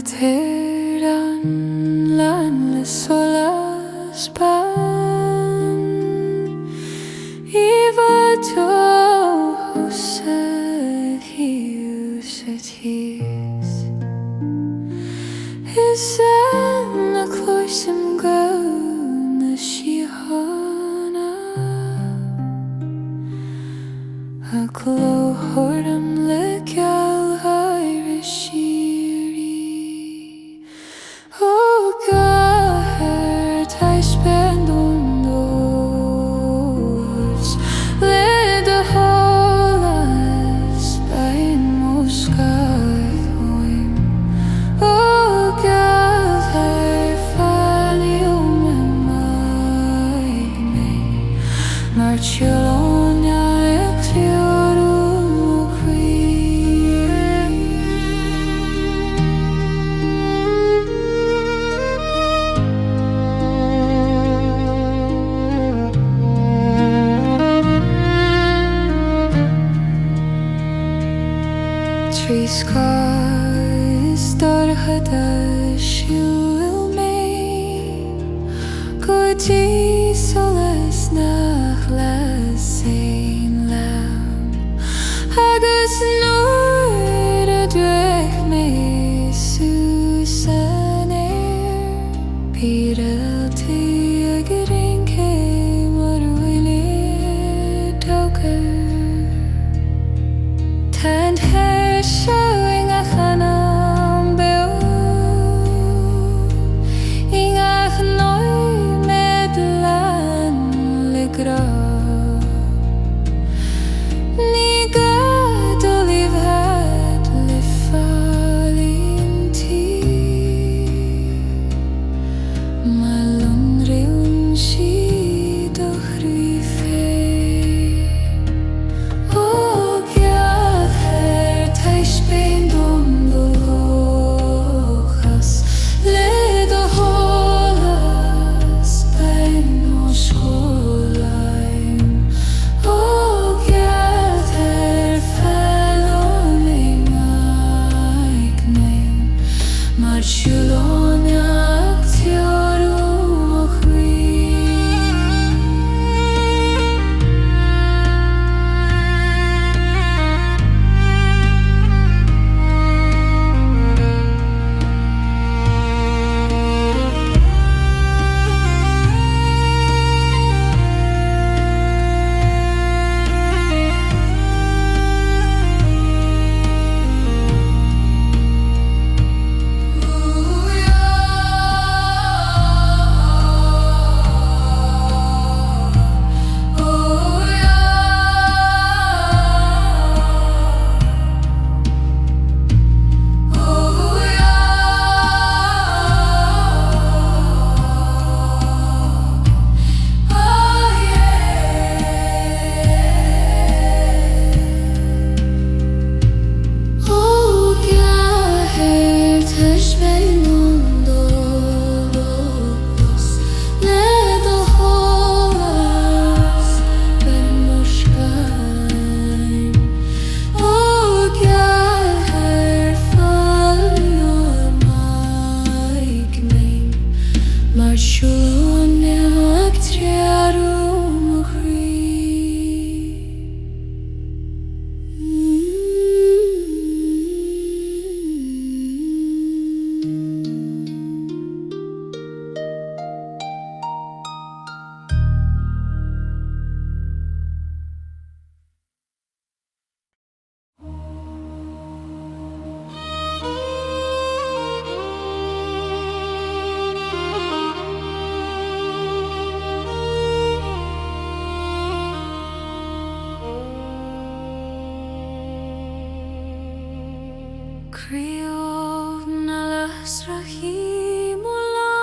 Teran lan le solas ban Iva to huset his Hisen a cloisim go na shihana A glow hordam le gal Irishiri Oh God, I spend on those Led the whole lives by Moscow Oh God, I find you my Marcellonia Ethereal queen Tree scars darhada shul me Goji solas nach lasin lam Agus nur a dwech me Susanir Pirelti agrin ke marwili toker Tand hair showing a khanam beo Ingach noi medlan legra Ni gad oliv had le falinti Malon reun shi dochri fe Oh God, her teich bein dom lochas Led a holas bein o skolaim Oh God, her felloming aignein Marcellonia Ethereal queen Marcellonia Ethereal Creole na las rahimula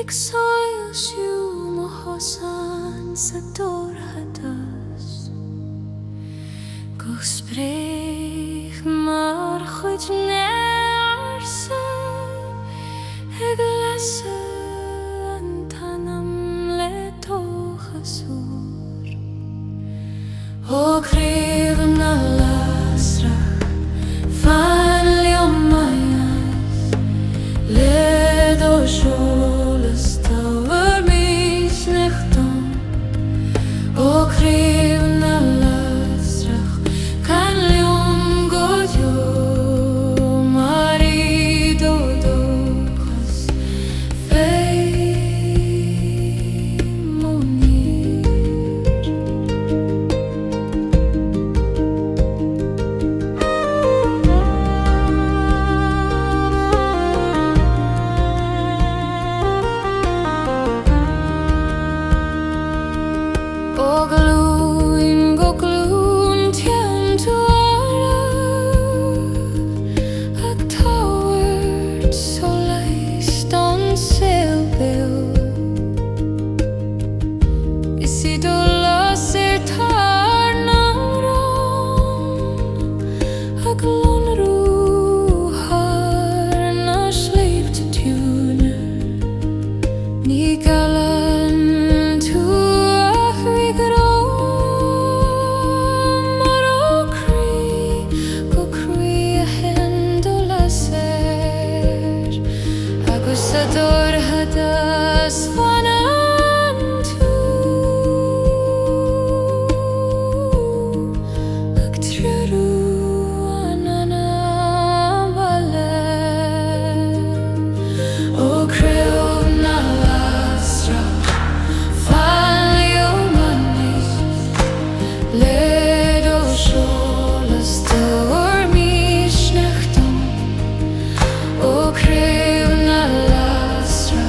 Ik soil shu mohosan sa dorhadas Goch sprech maar goed neerse Ik lesse en tanam le tochasur O creole na las rah Fine Og glúin go glún tján tuara Ag táhairt so leist an sailbill Is I do las tar na rán Ag lonrú har na sleipte tune Ní galan tú ach vi grón Mar ó go crí a hen do laser Agus a dorhadas fanan tú Ag trúrú anana bale Ó crew na lasra Falio manis Led ó sjólas dormis nechtum Ó crew na lasra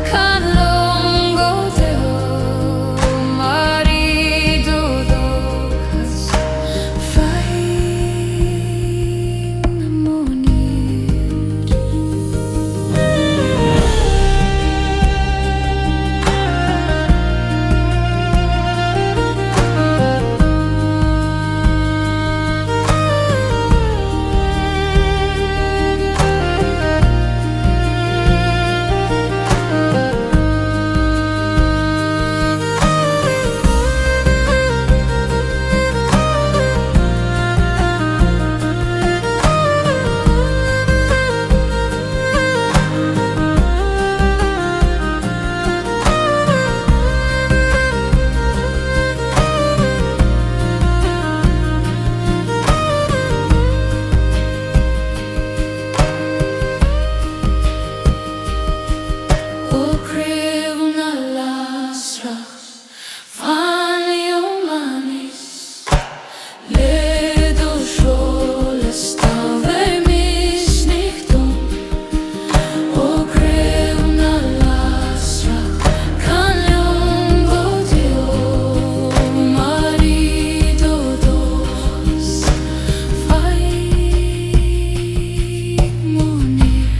Can longo deo marido dochas Fain monir O crew na lasra Falio manis Led ó sjólas dormis nechtum O crew na lasra Can longo deo marido dos Fain monir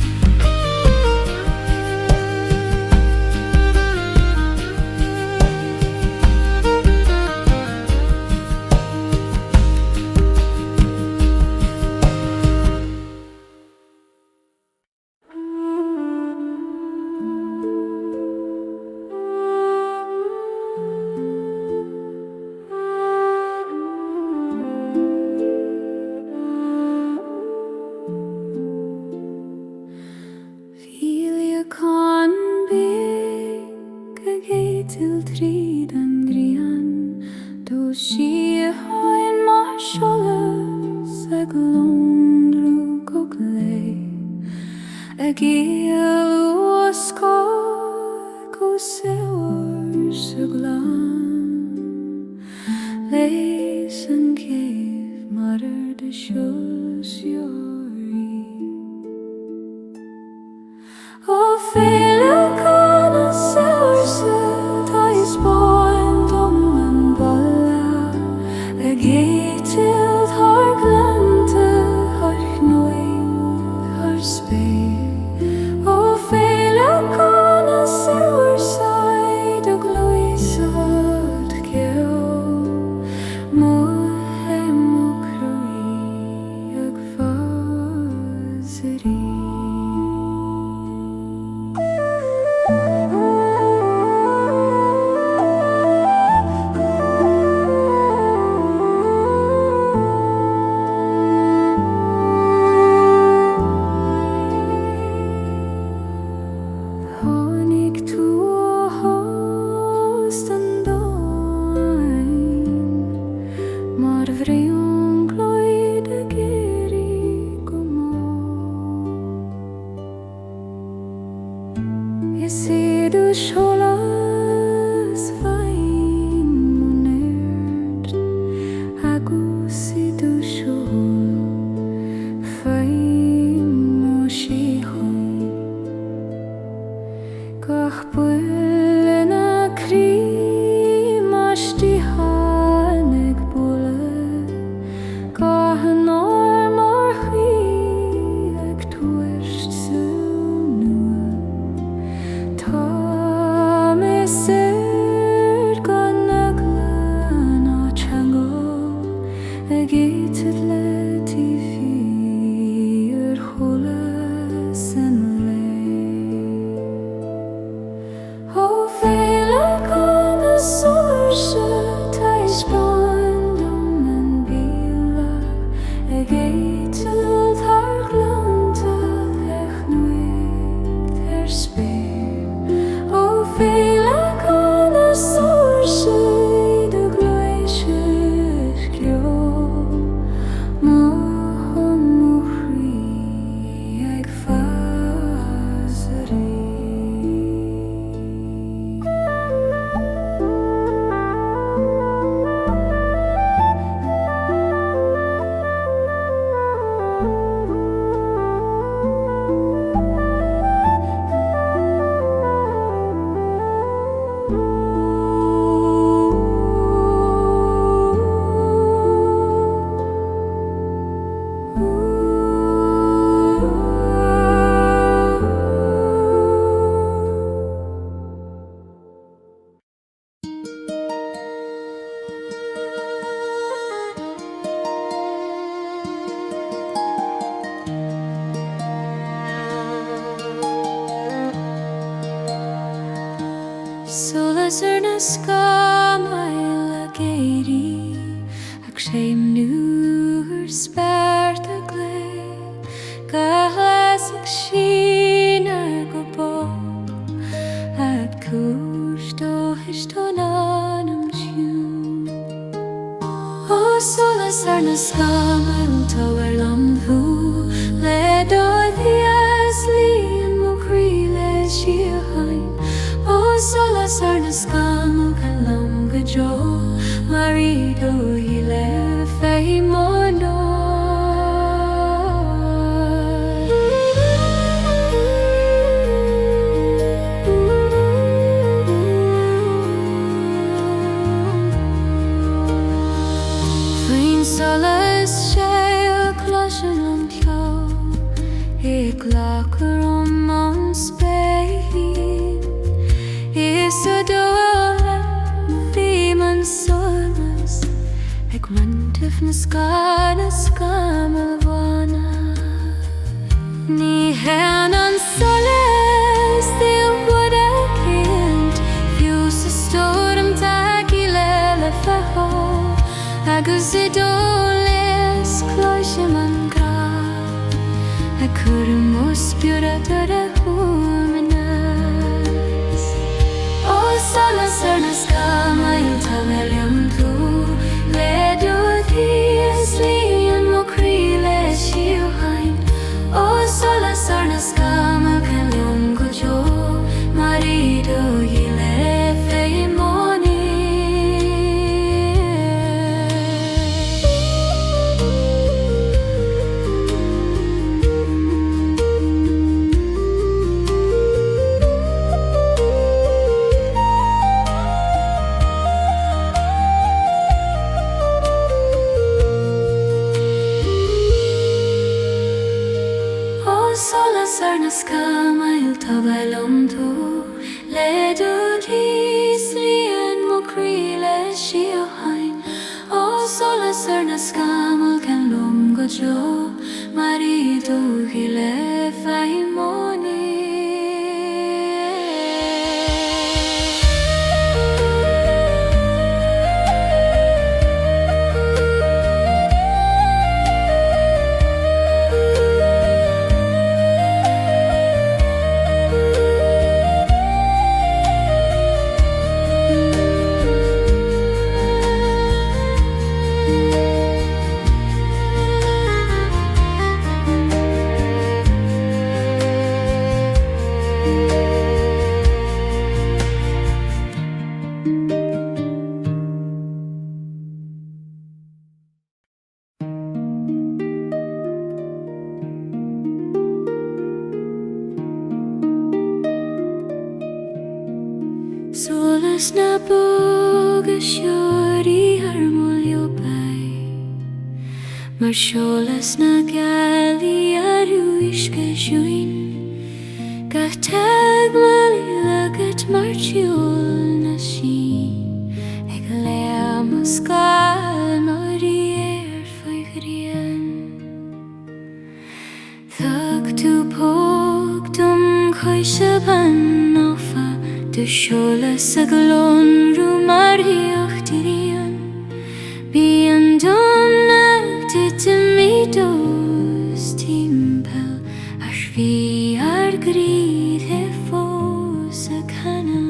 Fília con big a til tríd an grian Do si a hain mar sjolas ag londru go glei Ag ial ó skar go sewer sa glan Leis an cave matter de sjus jori O féile can a saoirse tá is báin dom an balla Ag til tar glanta har chnóig har spéir O féile can a saoirse do glúis ad ceol er na skamail a geiri ag séim nuair spart a glé gahlas ag sin ar go bo ag cúrstó histon anam tiú ó solas ar na skamail tower lamhú le dóid hias líon mo crí le si a hain ó solas ar na skamail can lam go jo marido hi le fé mono solas sé a closin an cló I glachar an spéin Is a dóla bhí man solas ag mantif na scána scamal bhána Ní hen an solas the bhud a cint fiú sa stóram taci le feho agus I dólas cloisim an gra a curum ó spiúra tar a húmanas ó solas ar na skamail tá bheiliam tú le dúd híos líon mo crí le siú hain ó solas ar na skamail can liom go jo marido hi le fé moni solas ar na skamail tá bheiliom tú le dúd híos líon mo crí le si a hain ó solas ar na skamail can liom go jo marido hi le fé moni Solas na boga siori ar mulio bai Mar solas na gali aru iske juin Gach tag mali lagat mar tiol na si Eg lea muskal mari feigrian Thug tu pog dum khoise ban ofa Du solas a glón rú marioch dirian Bí an domnach dit mi dos timpel As vi ar gríd he fós a canna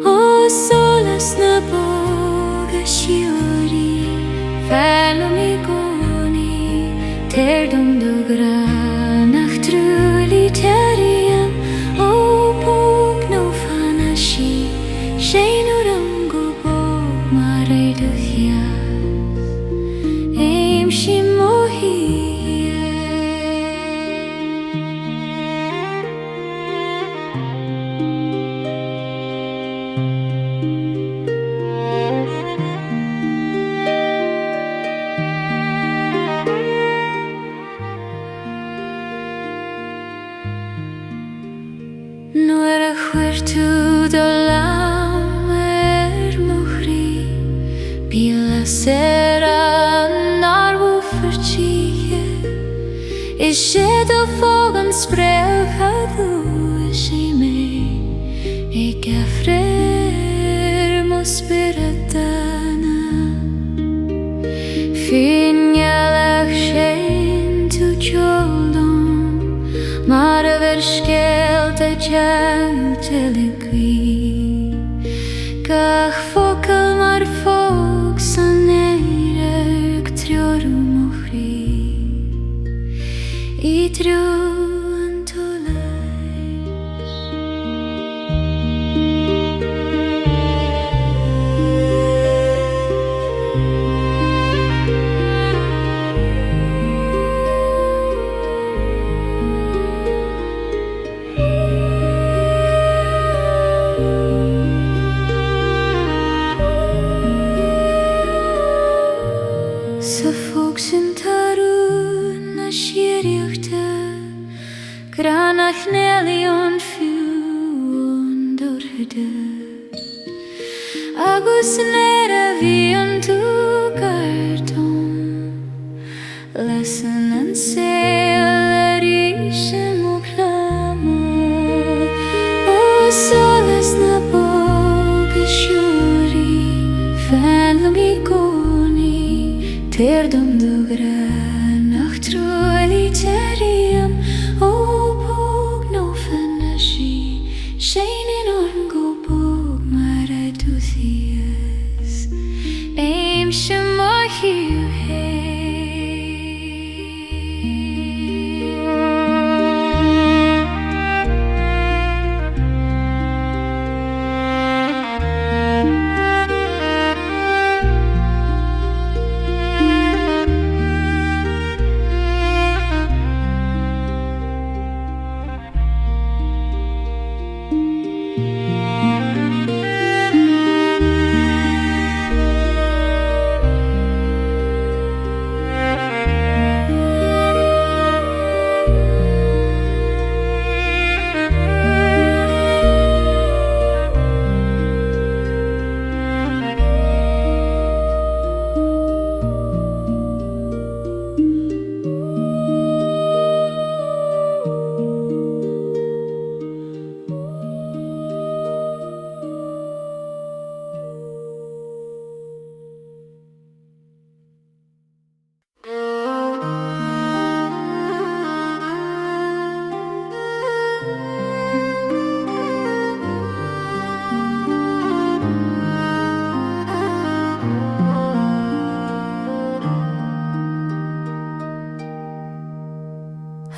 Ó solas na boga siori Fel mi goni Ter dom do granach trúli terian Ó Shane urango bo marai do hias Aim shi mohi Nuair a chuir tú do lam mochrí Bíla ser an arú fertíhe Is sé do fóg an spréach a dú sé mé I gefre spiritana Finjalach shein tu choldom Marver skelte jam telegui Gach fokal mar fok saneirek triorum ochri I truan tolais Sa folk sin taru na sieriachta Granach nelion fiún dorhide Agus nera vion tu gardon Lesson and sail rishem o plama O solas na boga shuri Fan mi goni Terdom du gran ach troli teriam O bog no fanashi Shein in orn go bog mara duthias Aim shema hiu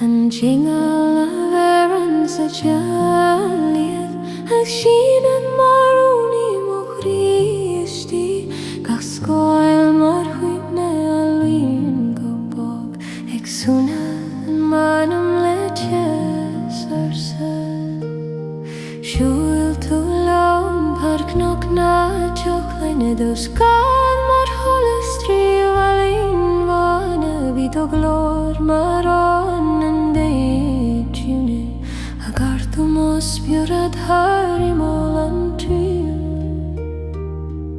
And jingle of errands a jalieth Ag sin an maroni mo Christi Gach scoil mar huine a luin go bog Ag suna an manam leches arsa Siúil tú lom par knock na chochlaine dos gan mar holas trí valin vana Vid o glor mar on Agartumos biurad harimol antil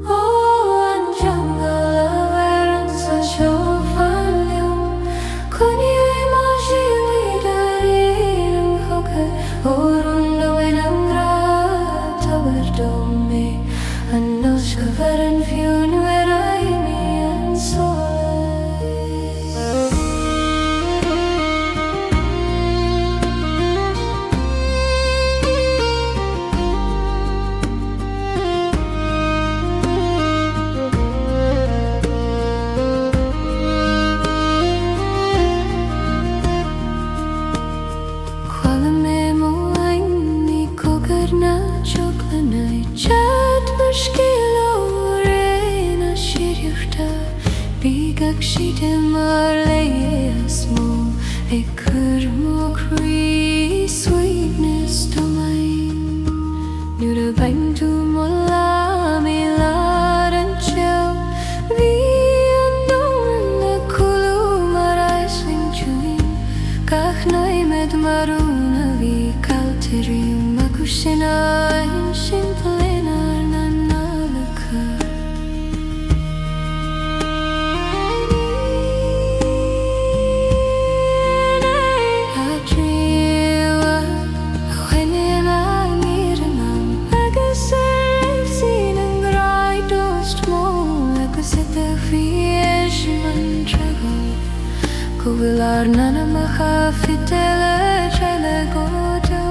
an jungle of errands a chofalium Kuni imagili darirang hoke Orunda wenam grata verdomi An noska veren fjun veraimi an sole She'd mar leas mo a curmo cree sweetness to mine. You'd have been to molami lad and chill. We unknown the kulu mar icing chewing. Gach naimed maruna vi kalterium makushina in shimplinar nanalaka. Kovilar nana maha fitele chele gojo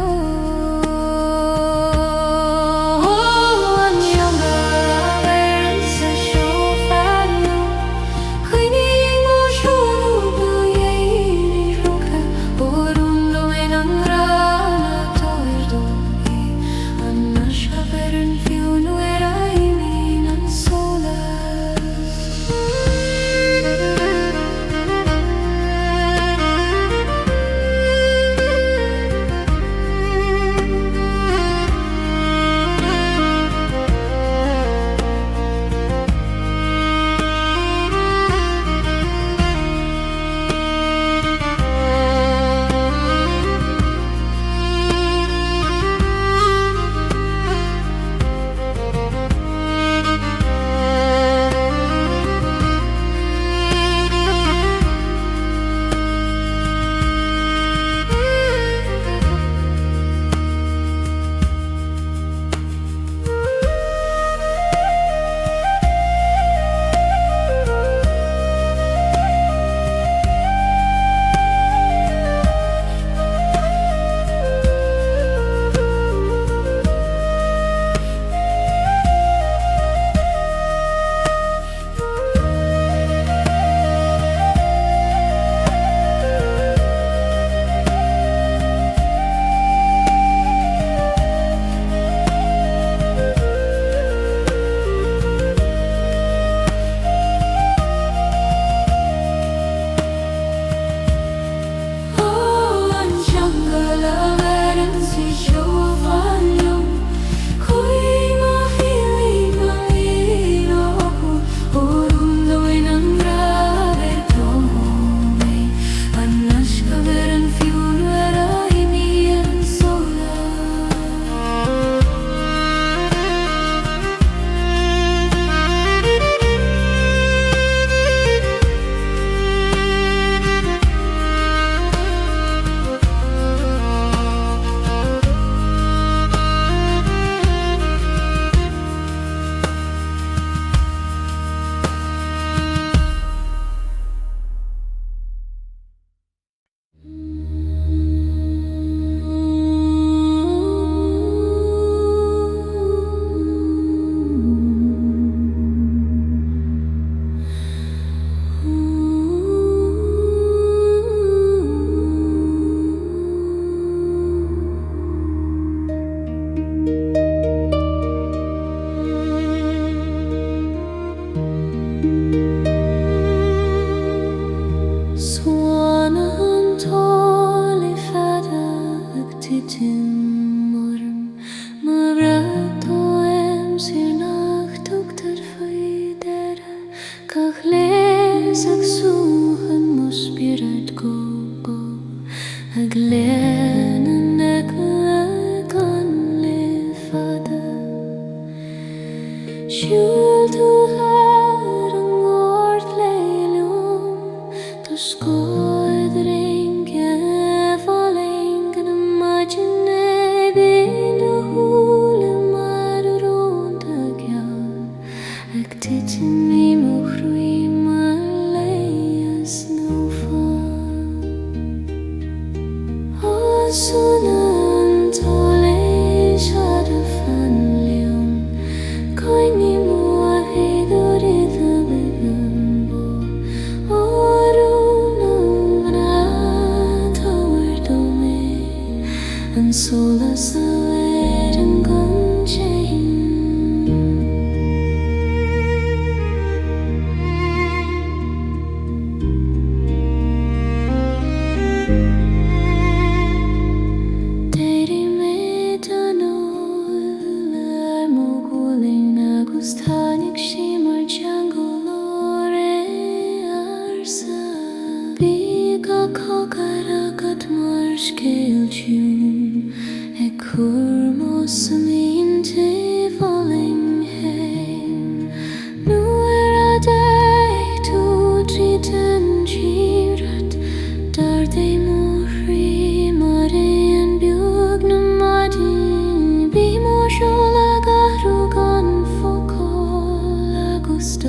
Gusto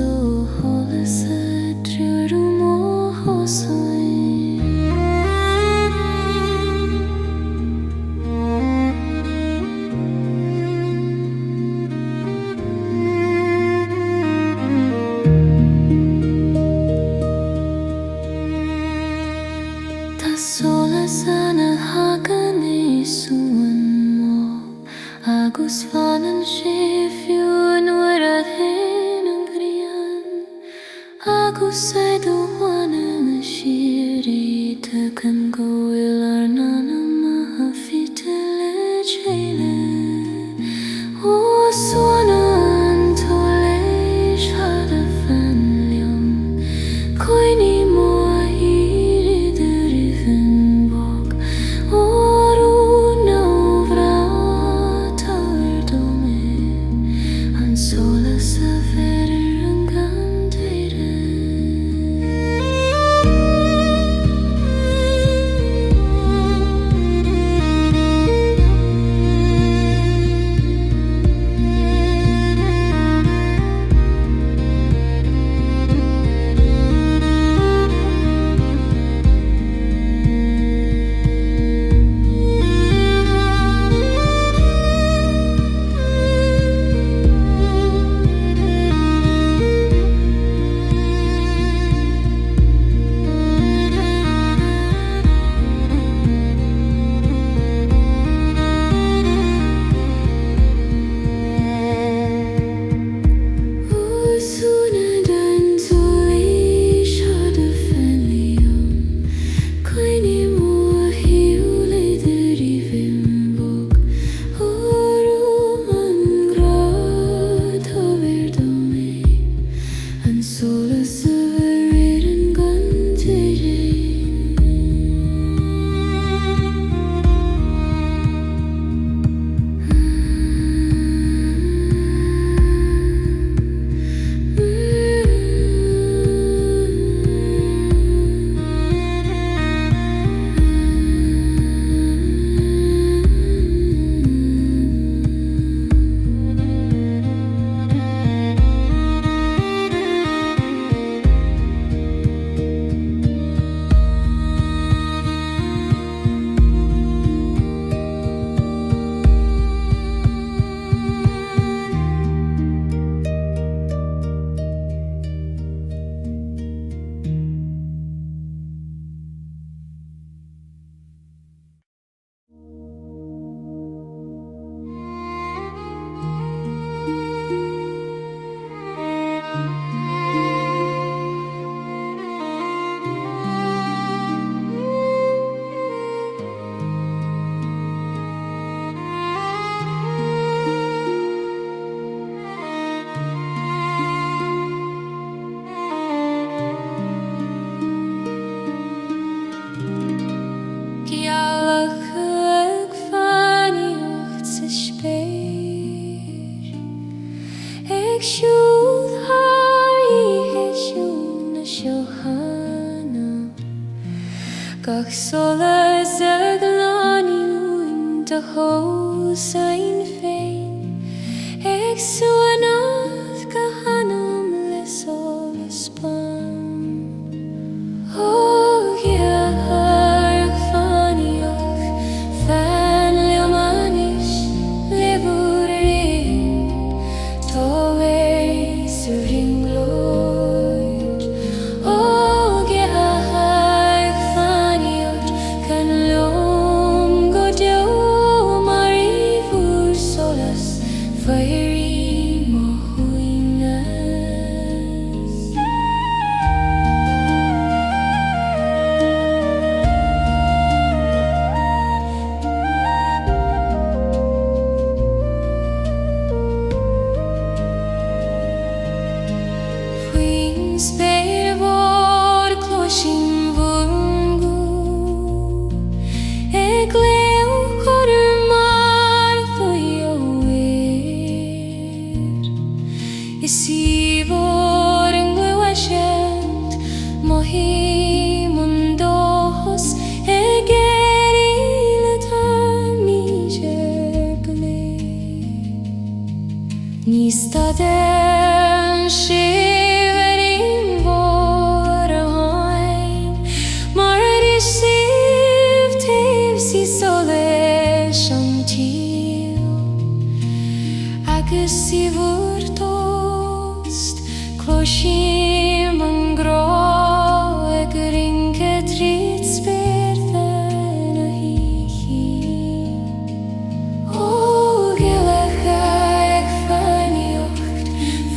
hålla sig trur och må ha sig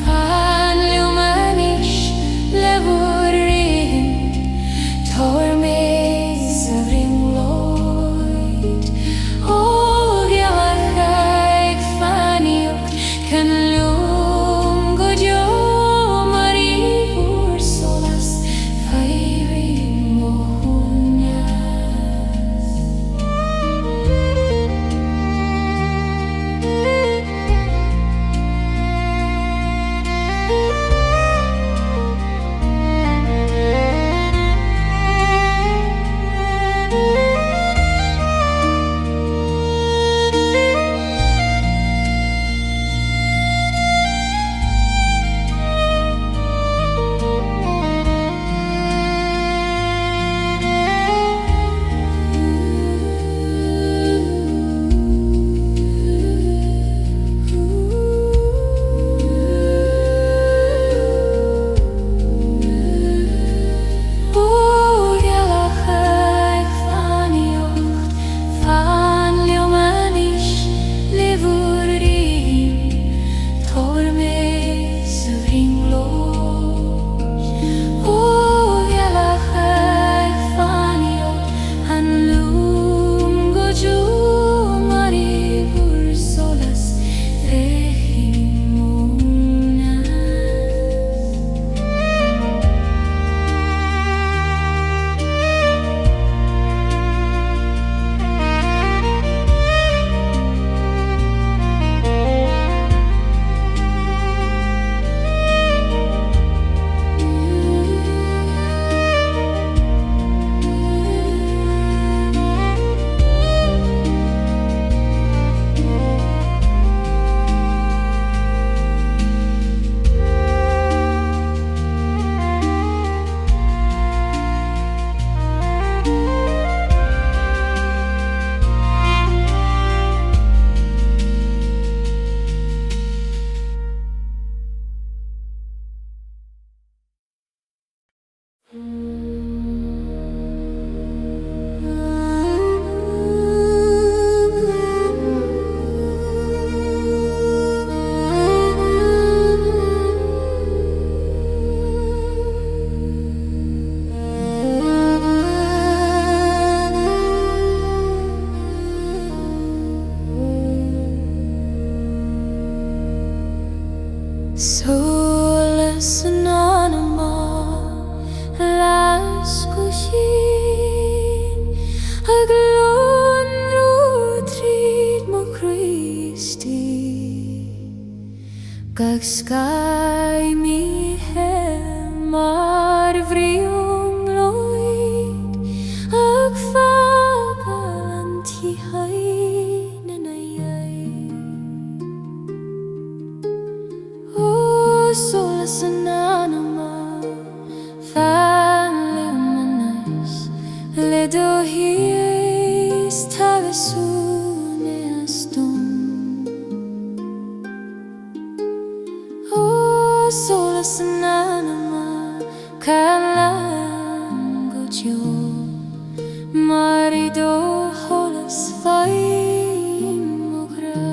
Fan lumanis levur Solace anonymous Lascushin Aglon rutrid mo Christi Kag sky mi he marvrium loid Ag fagalanti hay nanayay Oh solace anonymous Luminous Ledo his tagasune astum Oh solace anonymous Kalango jo Marido holas faim mogra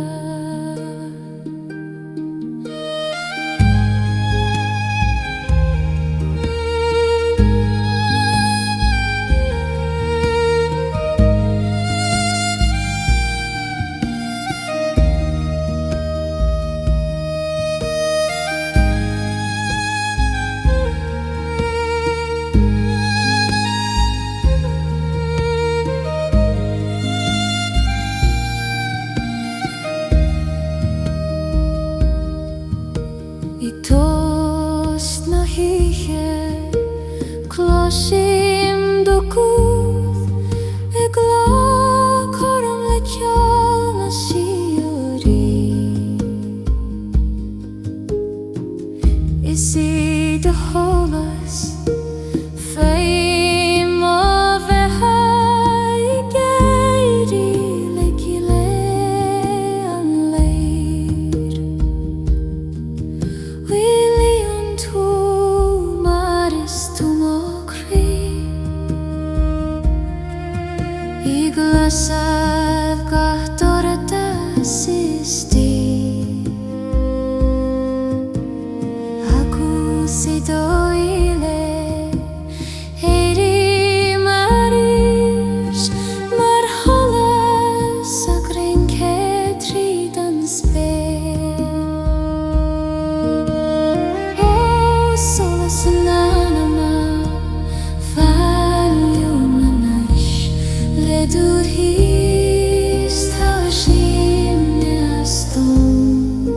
Toast na hihe Klosim dokuth Egla koram lechal na siori Isi the holas Fame of a high gairy Lekile unlaid William to Maris to Mokri Iglasad kahtorata sisti Aku sidoile Heri Maris Marholas Sakrin ketri dan spel Solace anonymous Faluminash Ledur his Tashim Nestum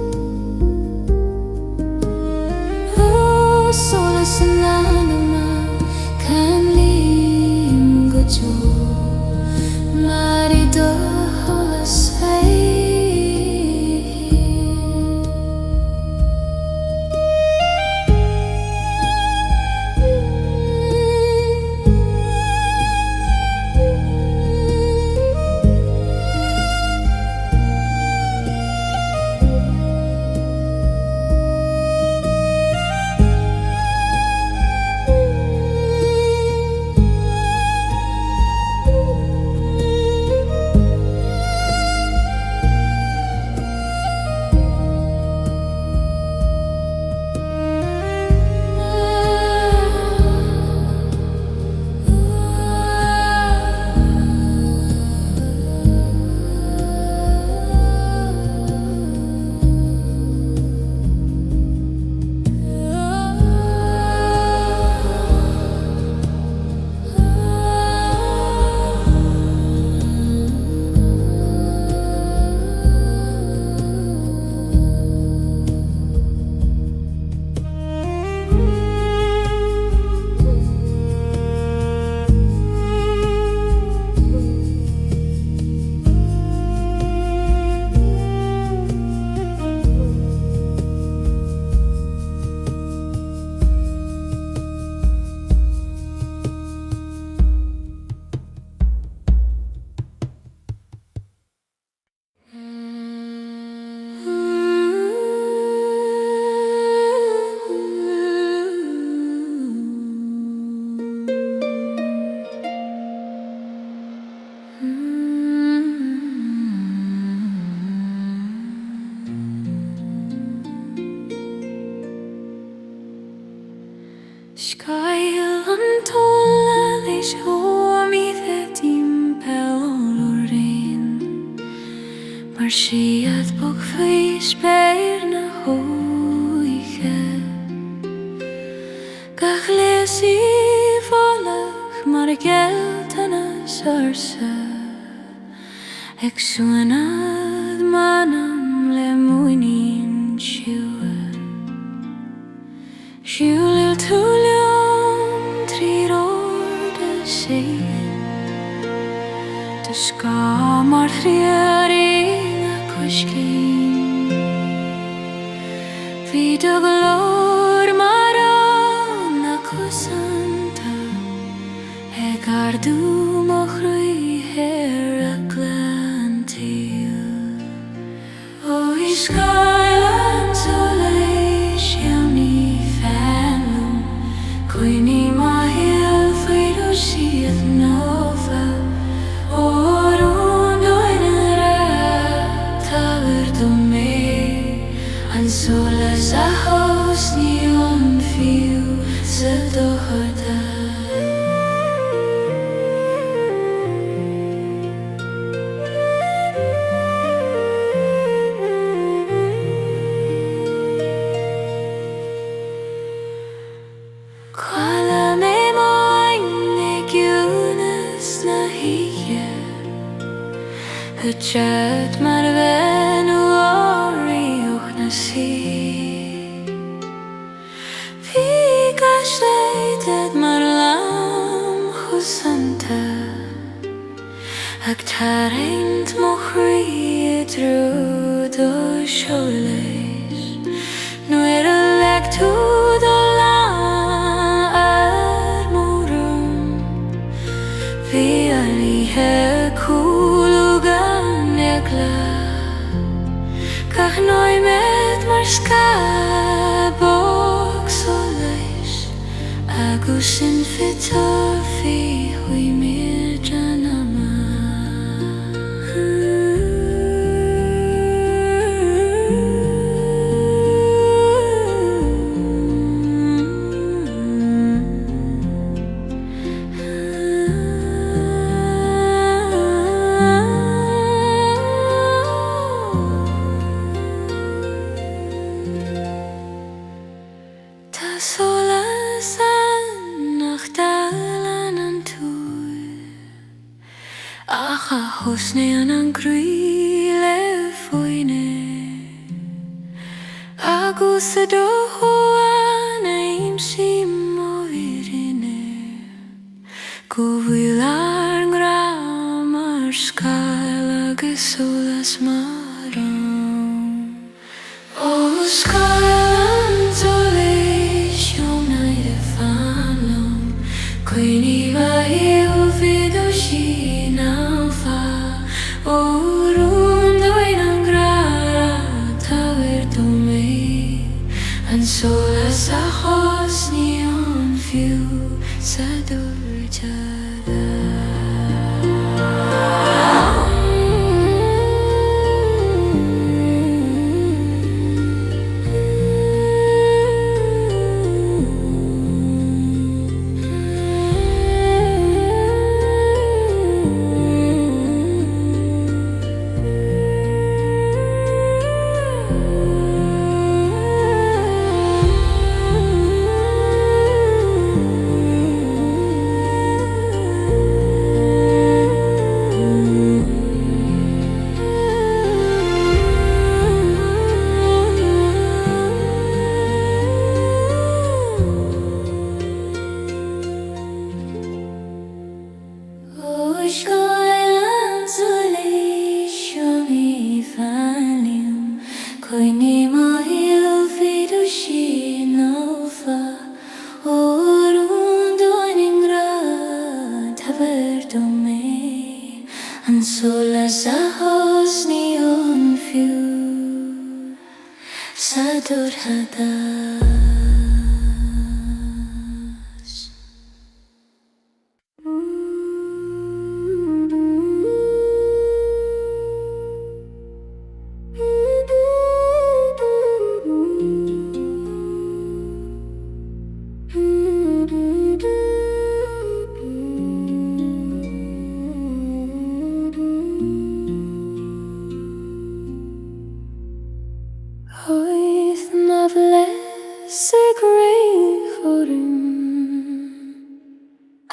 Oh solace anonymous Kamlim Gojo Marido holas faith Mar siad bog fys per na hwyche geltana sarsa Ag suanad manam le muinin siwa Siwlil tulion tri rorda sein Da ska mar thriaring a kushkin Vida glor maran a kusanta Egardu mochrui her a glantil O iskailan soleish yamni fanlum Queenie mahil fido sieth nova Orun doinara taverdo me An solas a hos ni on fiu se dohorda Chat mar ven och na si Pika sleitet mar lam hosanta Ag tarint mochri drud o sholes Nu a lectud o la armorum Vi ali he Kach noi met mar ska box o leis Agus in fito fi hui mir janama Hosne an grille foine Agus do hoan eim sim o virine Go vilar gramar skala gesolas maram O skalan zolish yom naide fanlum Queenie vai vido shina Orun doinang gra taverdo me An solas a hos ni on fiu sa durjada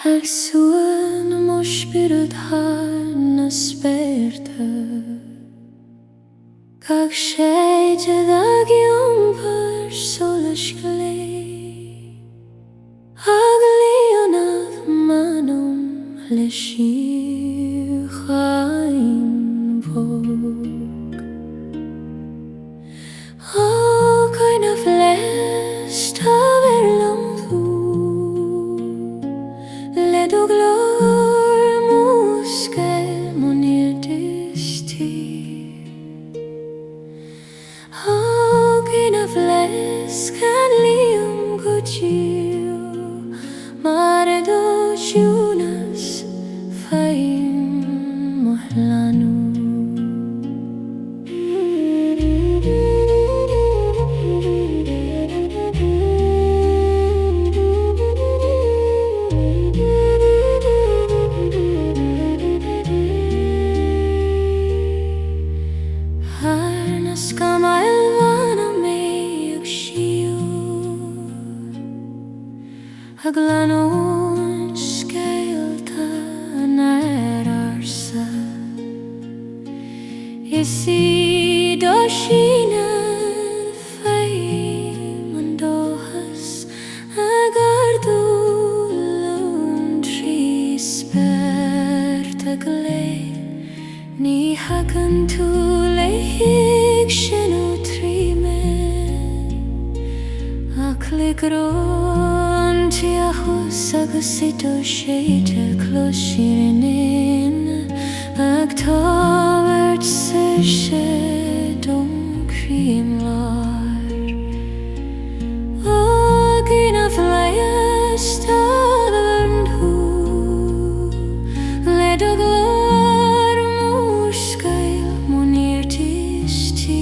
Ag suas spirit harna sperta Kak shejë dhagjum për solesh klej Aglionat manum leshi khaim vok O kajna flest haverlam thu Ledo glor muske monir disti O kajna flest kan lium kuchio Mare do Jonas faim mohlanu Harna skama elvana me akshiu Aglanon skeilta nærarsa Isi doshinen feiman dohas Agardulun tri sperta glei Ni hakan tule hikshenu trime Akligron tiahus agusito shete klosirinin Aktavert sershe dom krimlar Agina flyest advern hu Ledoglar morskail monir tisti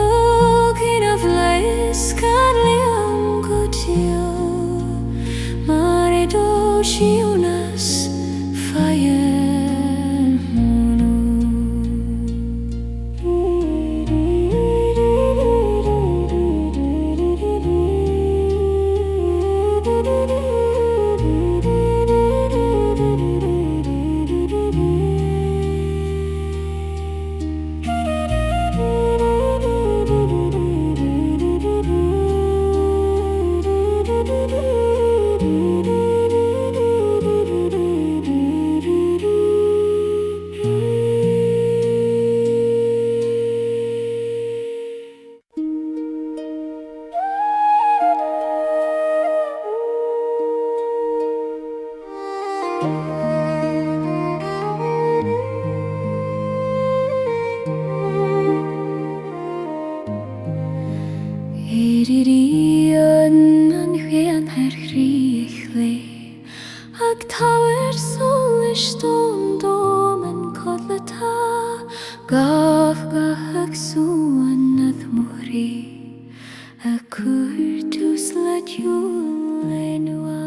Agina flyest kadliam kutio Mare do Jonas fire mono Eirian an hwean her hrichli Ag tawer solish stund om en kodleta Gaf gahag suan ad muhri A kurtus let julenua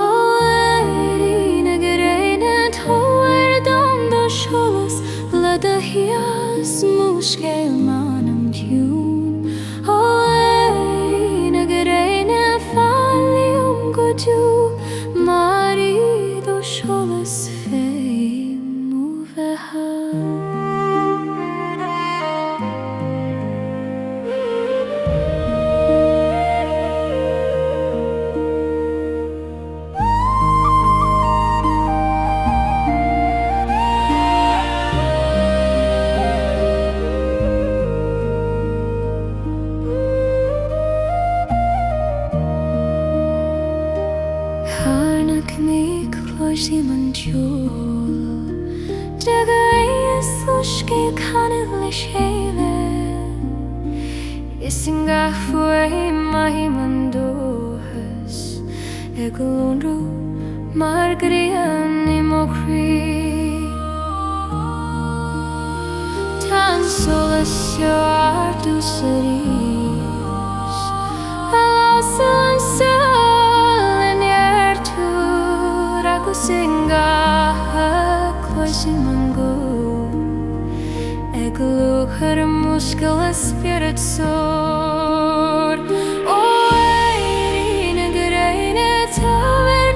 O eirina gereina tawer dom da sholas Lada hias mushkel manam tune O eirina gereina falium godu Marido sholas fei muveha Simon Jewel Dragais lushke canel shele Isinga fue mahimandohas Eglonro margrian imokri Tan solas yo artus seris Alasan Singa cloisimangô Eglu her muskel spirit sor O eirina gereina taver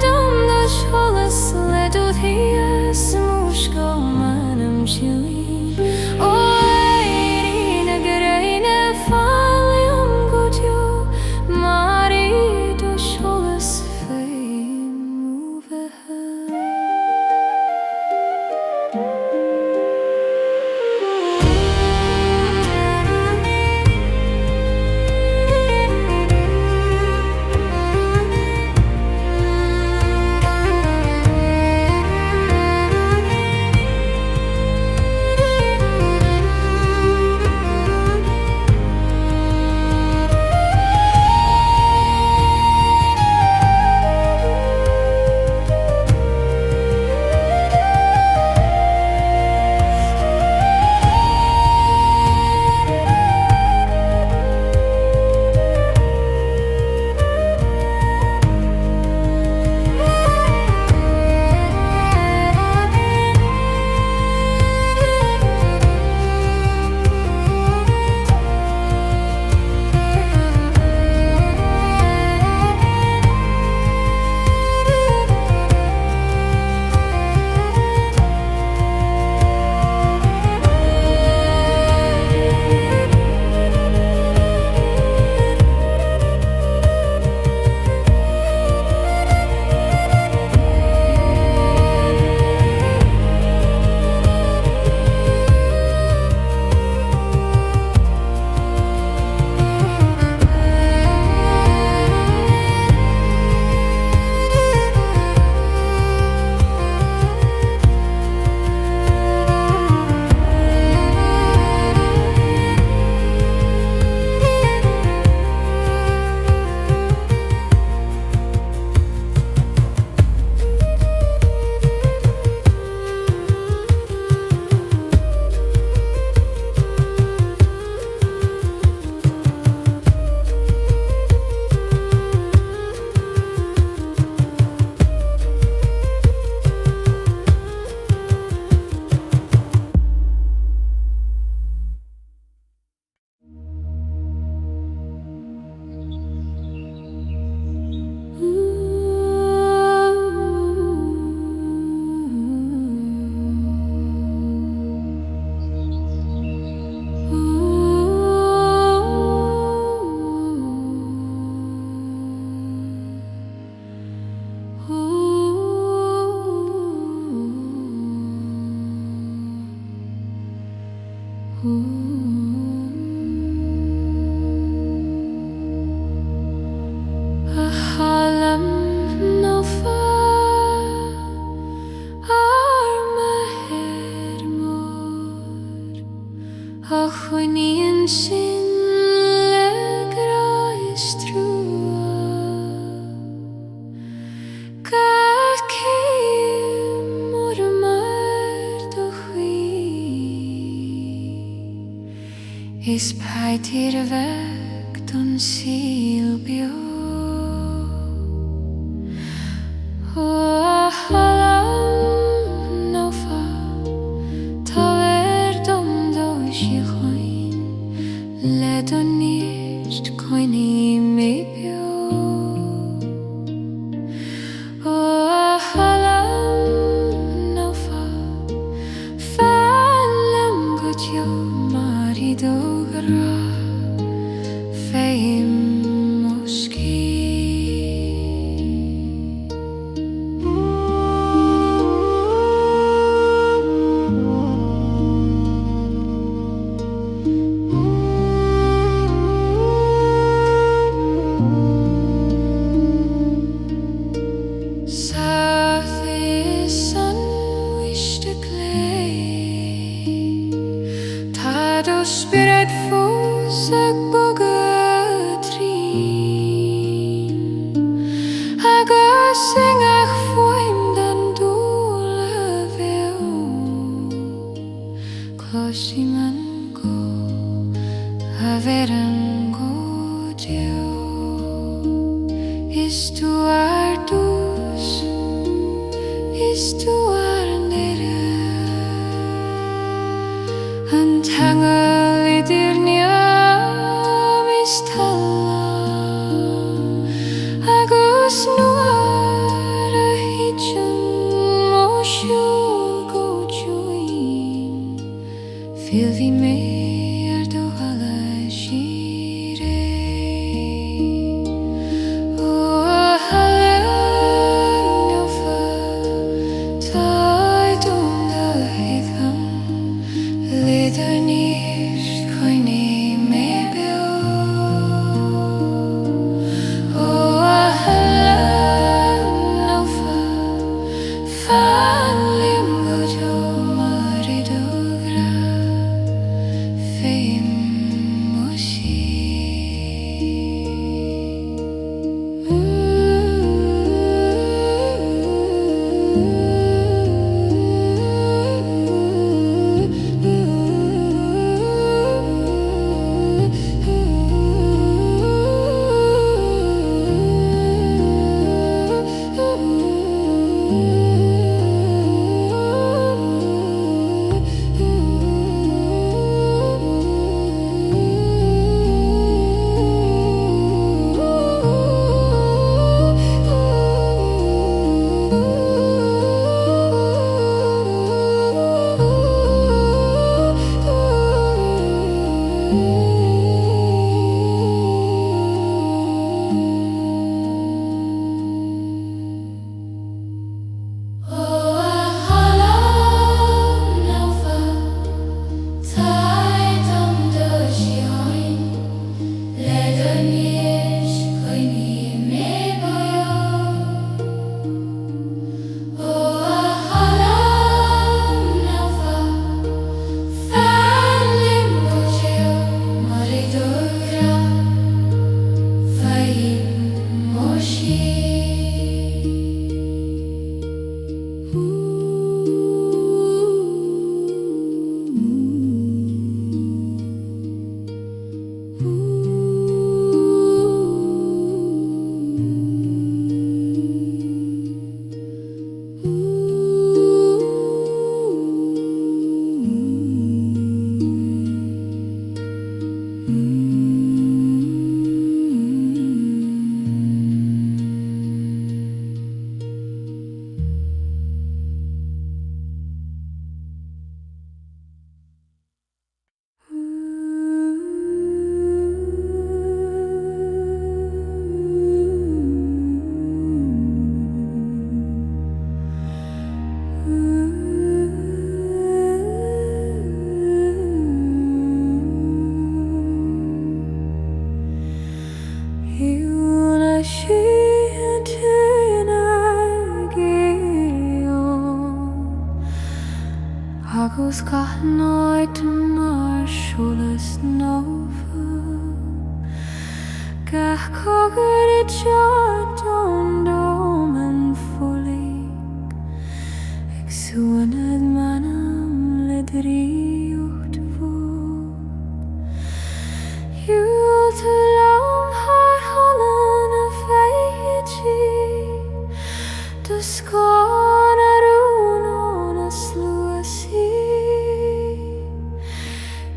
tirvek don silbio O halam nofa Taver dom do shichoin Le don nicht koini mebio O halam nofa Falem gotyo maridogra Feim moski Safisan wishte clay Tado spirit fosag bogatrin Agus singach foim den dole veo Klosiman go Averan go dio Is tu ardus Is tu arnere Antangal idirniam is talla Agus nuar a hitchan moshul go join Feel vi mer do hala shire O halam nofa Tai dom da hitham Leder nicht koini mebio O halam nofa Falim gojo maridogra Feim moshi Agus gach nooit maar schules nova Gach koger it shot on domen fully Ik suanad manam ledri uchtvo to long hard holland of fairy to scorn a rune on a slow sea.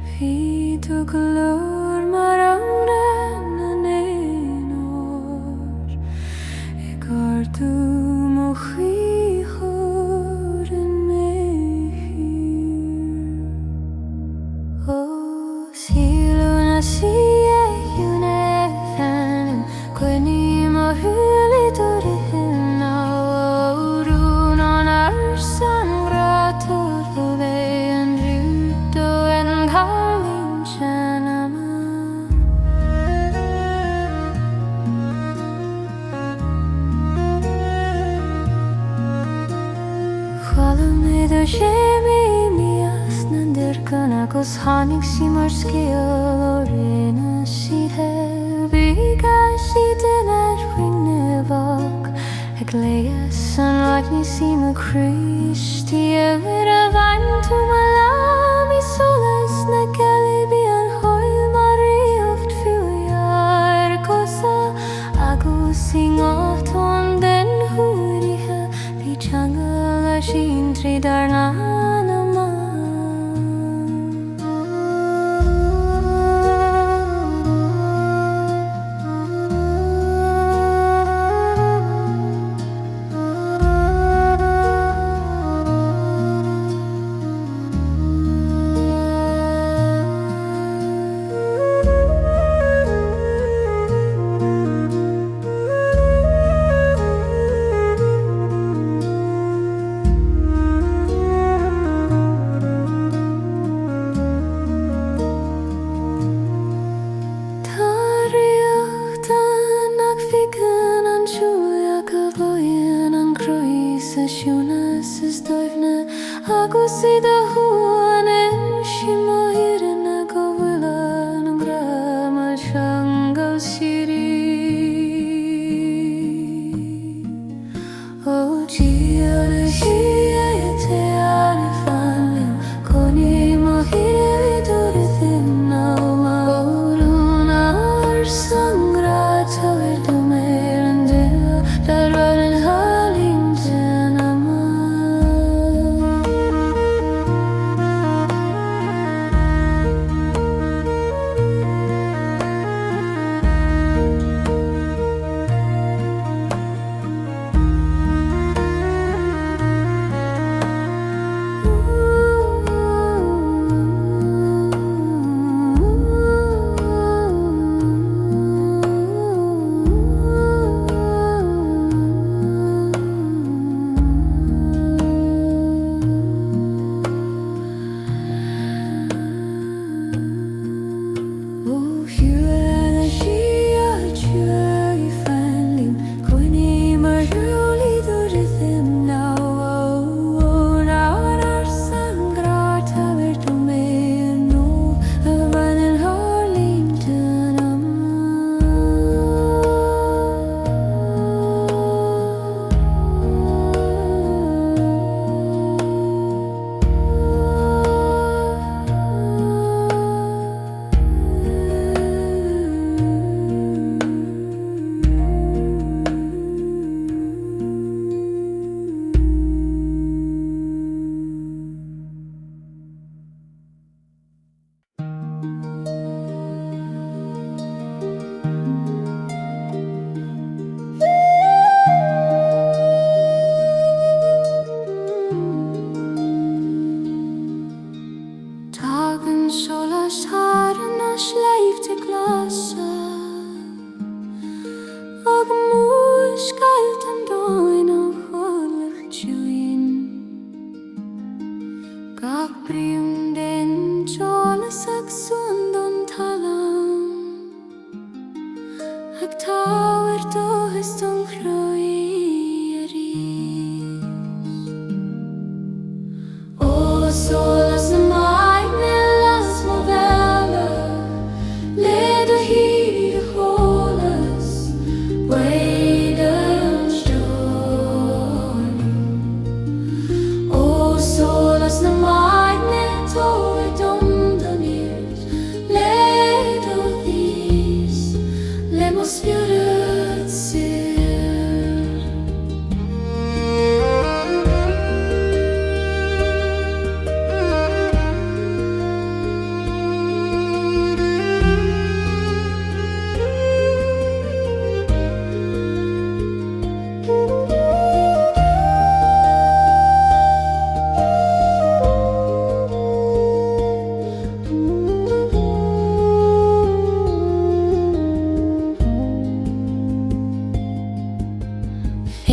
Vi to glor maraunen en enor e gardu mochi horen mehir. O siluna sie hunefen kweni mo huli dorihin na orun on arsan gratur hove en ruto en harlin chanama. Chwalamid shemi mias nandirkan agus hanig simar skill orina sithe biga siten at ring nevok egleas unlike me sima Christi evira van to malami solas na Galibian hoil mari oft fujar kosa agus singot on den huriha bichangala shin tridarna.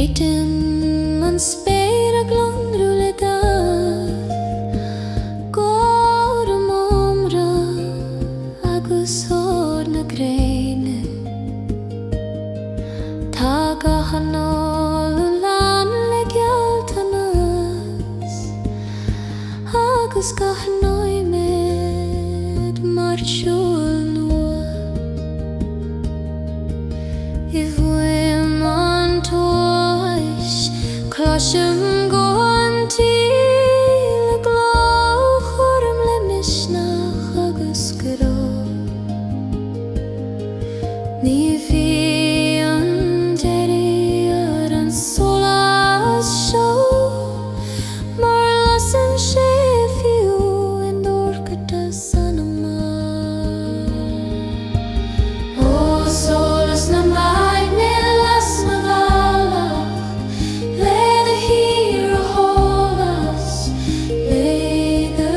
Waiting on spare glong ruleda Går momra agus hor na greine Taga hanol ulan le gyaltanas Agus gahnoi med marchul nua If we're on toys Closham goan til glow Chorum le mishnach agus gro Ni fi an deri an solas show Mar lassen chef you and orkata sanama Oh solas na magne las mavala Let the hero hold us Lay the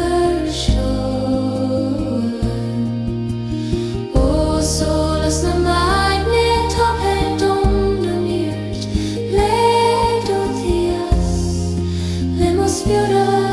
shoreline Oh solas na magne top and on the mirrors Let Otheas Lemos fioratio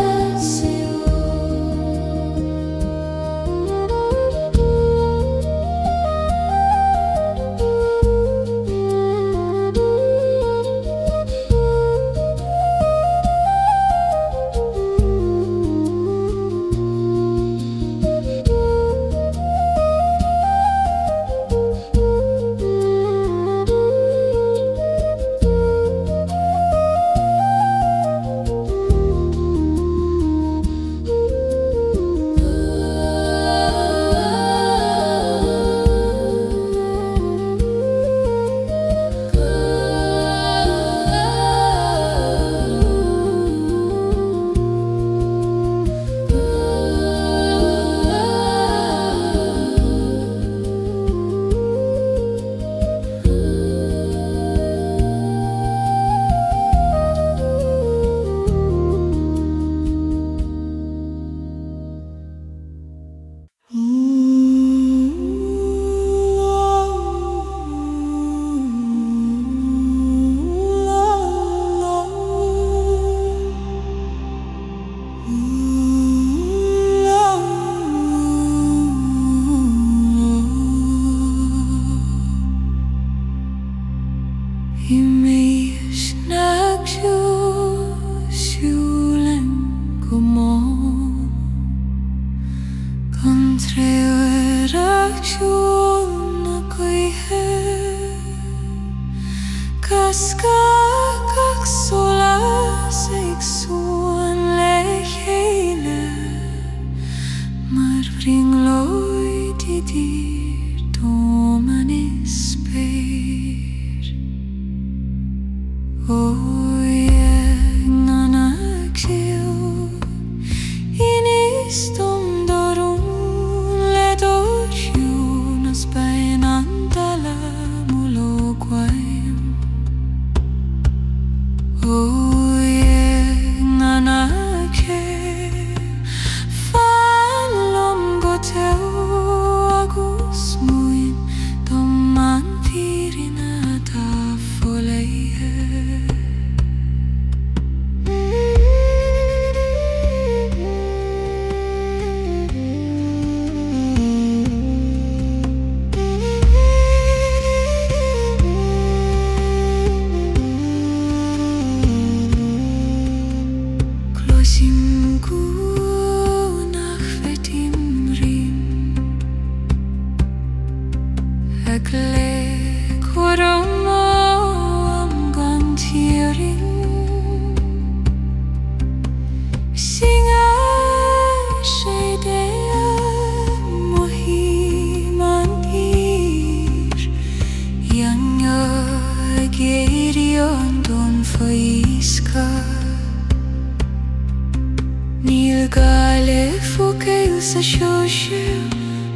Gaelic folk sa shoshe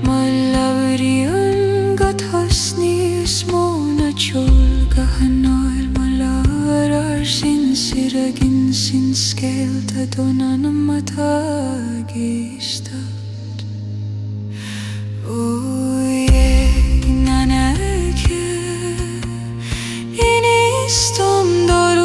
Malawriun got hosni smona cholga hanoil malarar sin siragin sin skelta donan matagista Nanake in istom dor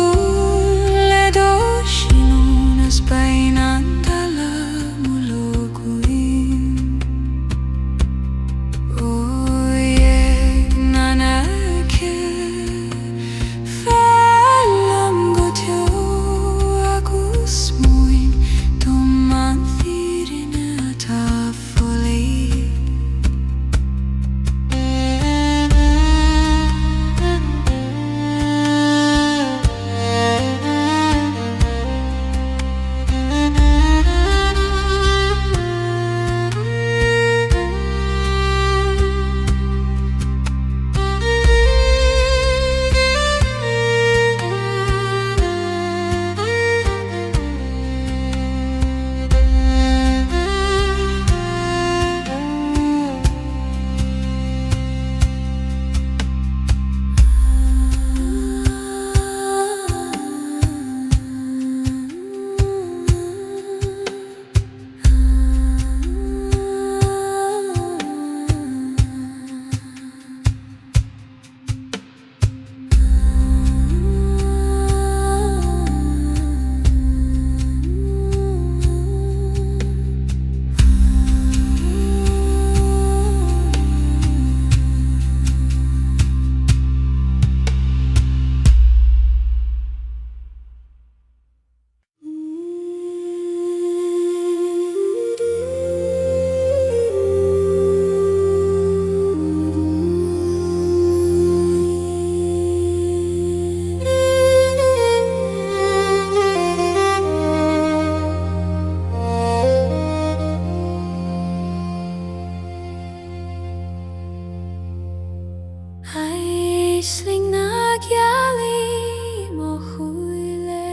Sling na Gaelic mo hwyle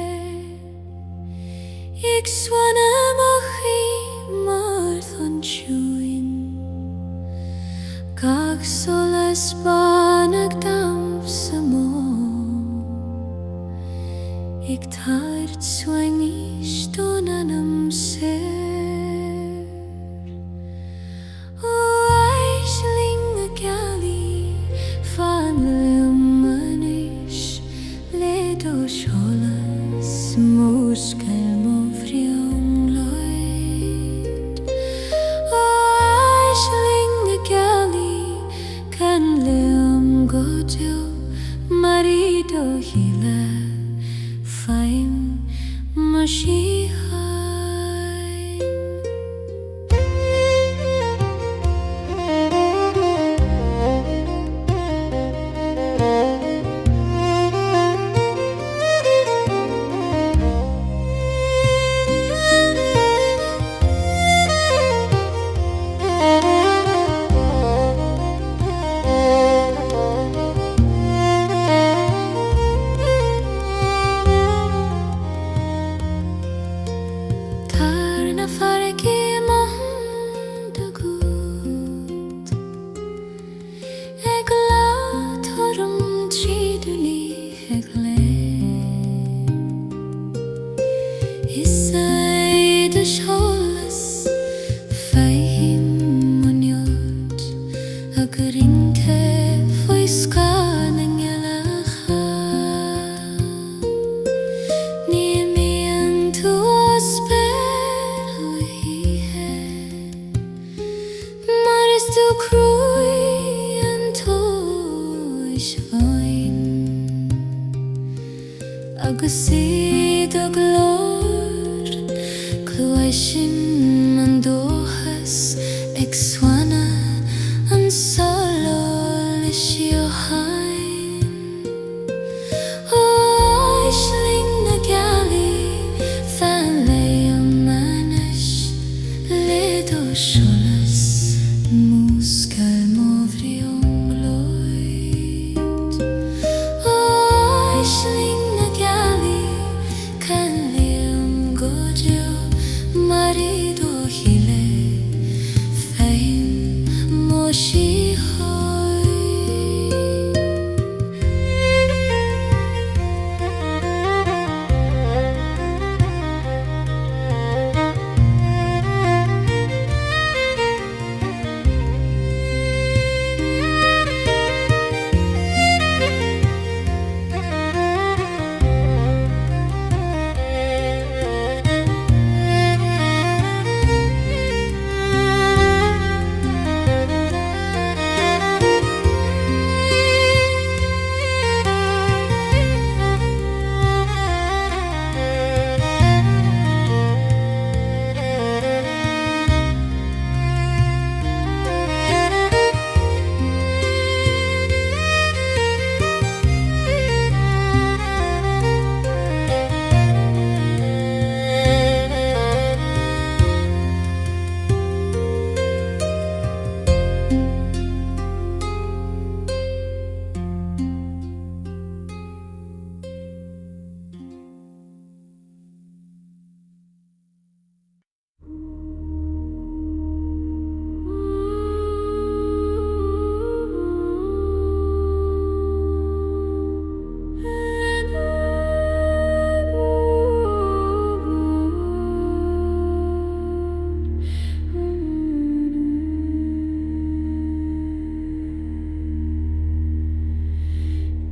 Ik swana mo chi marthon chwyn Gach solas banag damp sa mo Ik taart swang I stonan am ser O Sling na Gaelic fan Scholas muskel mo vriong loyd Aisling na Gaelic kan leom gojo marido hila faim mashihain Agus a glór Clywaisin an dóchas Ag swana an solo Lishi o hain O Aisling na Gaelic Fan leo manish Ledo sholas Muskal mo vriong loyd O Aisling marido hile faim moshi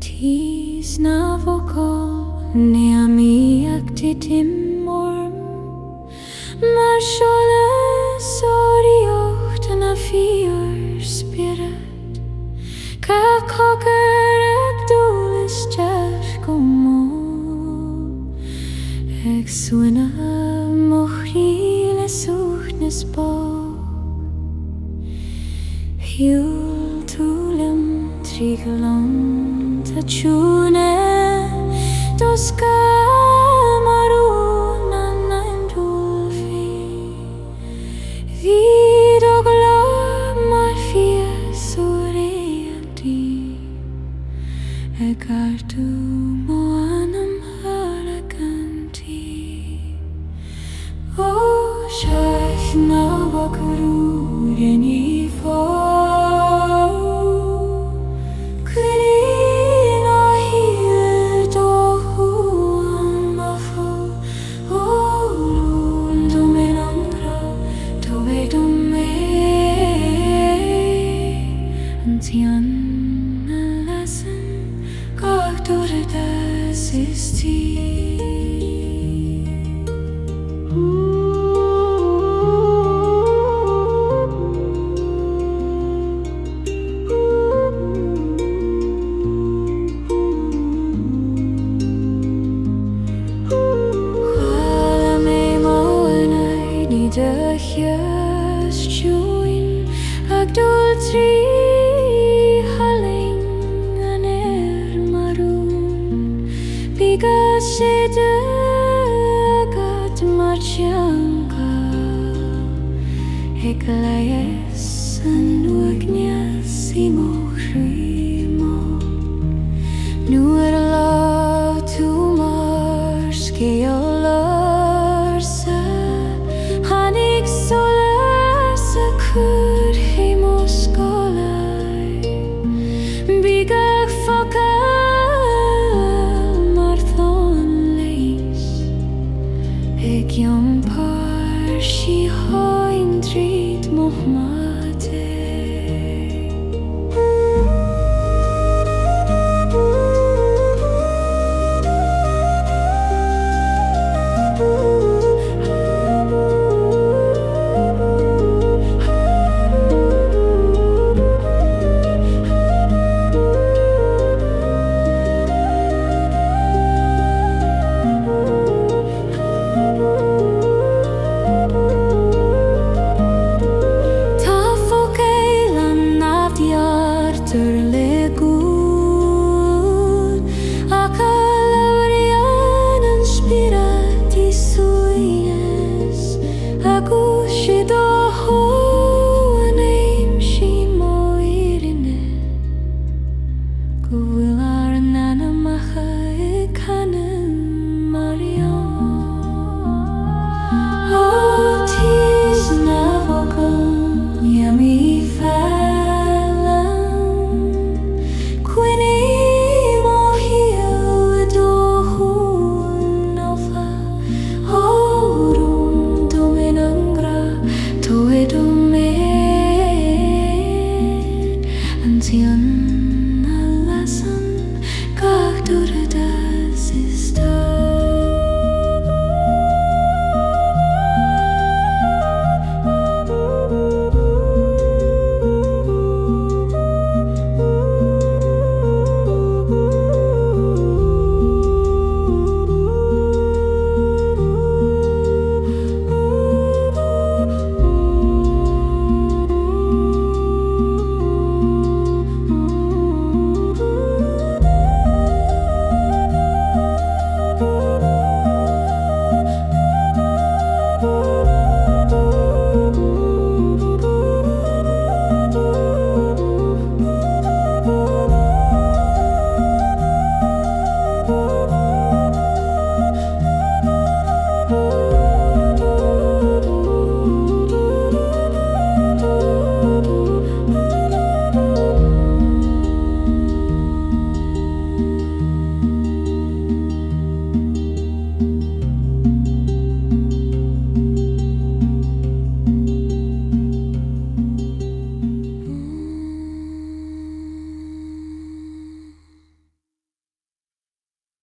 Tis na vokal Nea mi akti timorm Mar sholas oriocht na fior spirit Ka koker ek dolis jach gomo Ek swina mochrile suchtnes bo Hiul tulem trigelom Tachune dos camaruna in dulfi Vido glor mar fia suriati Egartu moanam harakanti O shaykh na bakuru yeni fo Krina hir dohu amafu O domenandra tove dome Antian Heklayes anwagnias imohrimo Nuer law to Mars Geolarsa Hanik solarsa Kur hemos golai Bigag fokal Marthon leisEgyom parshi Treat Muhammad Turn